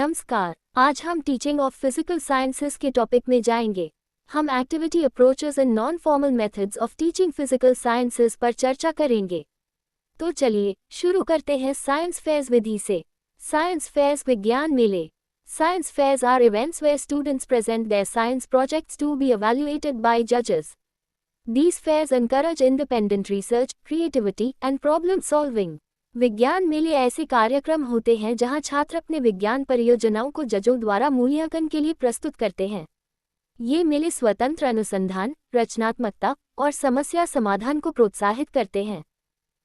नमस्कार, आज हम टीचिंग ऑफ फिजिकल साइंसेस के टॉपिक में जाएंगे। हम activity approaches and non formal methods of teaching physical sciences पर चर्चा करेंगे। तो चलिए शुरू करते हैं साइंस फेयर्स विधि से। साइंस फेयर्स विज्ञान मेले। Science fairs are events where students present their science projects to be evaluated by judges. These fairs encourage independent research, creativity, and problem solving. विज्ञान मेले ऐसे कार्यक्रम होते हैं जहां छात्र अपने विज्ञान परियोजनाओं को जजों द्वारा मूल्यांकन के लिए प्रस्तुत करते हैं। ये मेले स्वतंत्र अनुसंधान, रचनात्मकता और समस्या समाधान को प्रोत्साहित करते हैं।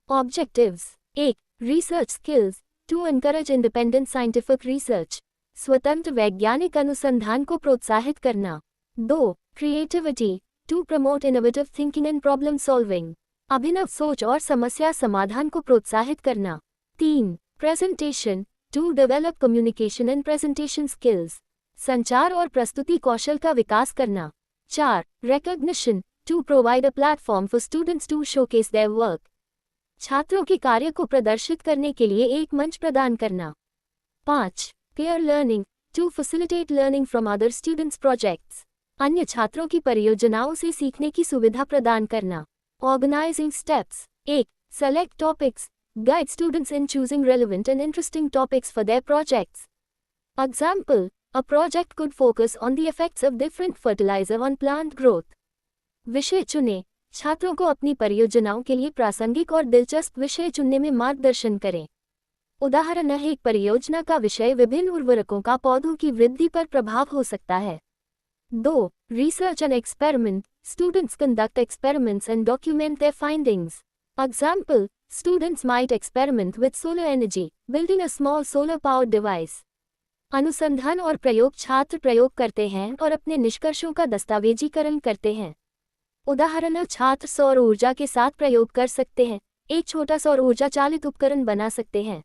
Objectives: 1. Research skills to encourage independent scientific research. स्वतंत्र वैज्ञानिक अनुसंधान को प्रोत्साहित करना। 2. Creativity to promote innovative thinking and problem solving. अभिनव सोच और समस्या समाधान को प्रोत्साहित करना। 3. Presentation to develop communication and presentation skills. संचार और प्रस्तुति कौशल का विकास करना। 4. Recognition to provide a platform for students to showcase their work. छात्रों के कार्य को प्रदर्शित करने के लिए एक मंच प्रदान करना। 5. Peer learning to facilitate learning from other students' projects. अन्य छात्रों की परियोजनाओं से सीखने की सुविधा प्रदान करना। Organizing steps: 1. Select topics. Guide students in choosing relevant and interesting topics for their projects. Example: a project could focus on the effects of different fertilizer on plant growth. विषय चुनें। छात्रों को अपनी परियोजनाओं के लिए प्रासंगिक और दिलचस्प विषय चुनने में मार्गदर्शन करें। उदाहरण: एक परियोजना का विषय विभिन्न उर्वरकों का पौधों की वृद्धि पर प्रभाव हो सकता है। 2. Research and experiment. Students conduct experiments and document their findings. Example: students might experiment with solar energy, building a small solar-powered device. अनुसंधान और प्रयोग: छात्र प्रयोग करते हैं और अपने निष्कर्षों का दस्तावेजीकरण करते हैं। उदाहरण: छात्र सौर ऊर्जा के साथ प्रयोग कर सकते हैं, एक छोटा सौर ऊर्जा चालित उपकरण बना सकते हैं।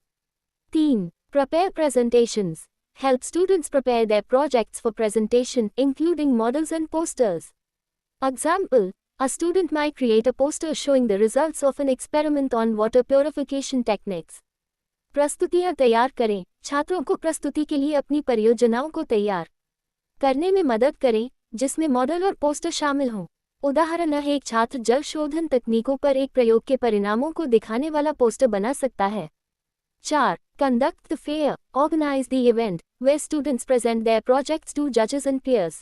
3. Prepare presentations. Help students prepare their projects for presentation, including models and posters. Example: a student might create a poster showing the results of an experiment on water purification techniques. प्रस्तुतियाँ तैयार करें। छात्रों को प्रस्तुति के लिए अपनी परियोजनाओं को तैयार करने में मदद करें, जिसमें मॉडल और पोस्टर शामिल हों। उदाहरण: एक छात्र जल शोधन तकनीकों पर एक प्रयोग के परिणामों को दिखाने वाला पोस्टर बना सकता है। 4. Conduct the fair. Organize the event, where students present their projects to judges and peers.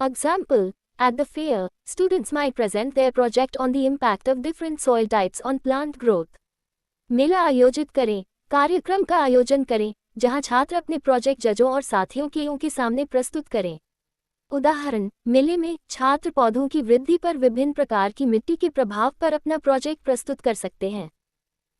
Example: at the fair, students might present their project on the impact of different soil types on plant growth. मेला आयोजित करें। कार्यक्रम का आयोजन करें, जहां छात्र अपने project जजों और साथियों के सामने प्रस्तुत करें। उदाहरण: मेले में छात्र पौधों की वृद्धि पर विभिन्न प्रकार की मिट्टी के प्रभाव पर अपना प्रोजेक्ट प्रस्तुत कर सकते हैं।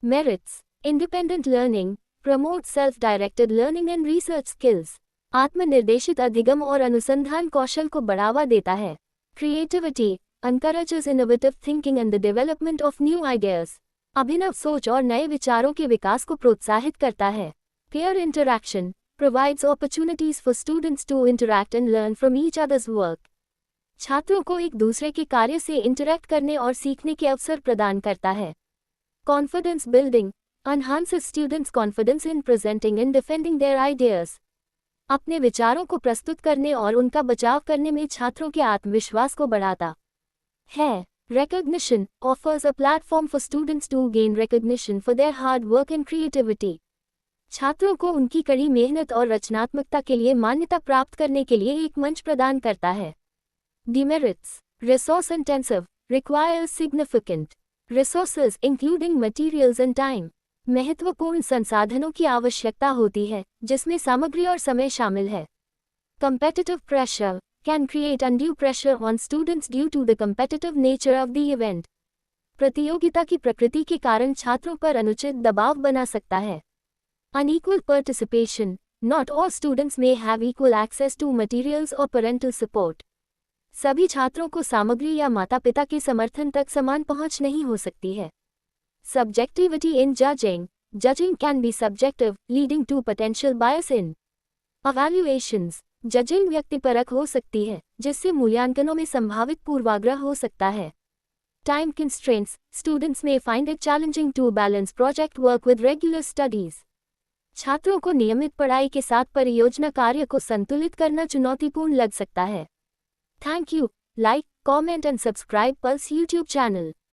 Merits: Independent learning, promote self-directed learning and research skills. आत्मनिर्देशित अधिगम और अनुसंधान कौशल को बढ़ावा देता है। Creativity, encourages innovative thinking and the development of new ideas. अभिनव सोच और नए विचारों के विकास को प्रोत्साहित करता है। Peer interaction, provides opportunities for students to interact and learn from each other's work. छात्रों को एक दूसरे के कार्य से इंटरैक्ट करने और सीखने के अवसर प्रदान करता है। Confidence building, enhances students' confidence in presenting and defending their ideas. अपने विचारों को प्रस्तुत करने और उनका बचाव करने में छात्रों के आत्मविश्वास को बढ़ाता है। Recognition, offers a platform for students to gain recognition for their hard work and creativity. छात्रों को उनकी कड़ी मेहनत और रचनात्मकता के लिए मान्यता प्राप्त करने के लिए एक मंच प्रदान करता है। Demerits, resource intensive, requires significant resources including materials and time. महत्वपूर्ण संसाधनों की आवश्यकता होती है, जिसमें सामग्री और समय शामिल है। Competitive pressure can create undue pressure on students due to the competitive nature of the event. प्रतियोगिता की प्रकृति के कारण छात्रों पर अनुचित दबाव बना सकता है। Unequal participation, not all students may have equal access to materials or parental support. सभी छात्रों को सामग्री या माता-पिता के समर्थन तक समान पहुंच नहीं हो सकती है। Subjectivity in judging. Judging can be subjective, leading to potential bias in evaluations. Judging व्यक्तिपरक हो सकती है, जिससे मूल्यांकनों में संभावित पूर्वाग्रह हो सकता है। Time constraints. Students may find it challenging to balance project work with regular studies. छात्रों को नियमित पढ़ाई के साथ परियोजना कार्य को संतुलित करना चुनौतीपूर्ण लग सकता है। Thank you. Like, comment and subscribe pulse YouTube channel.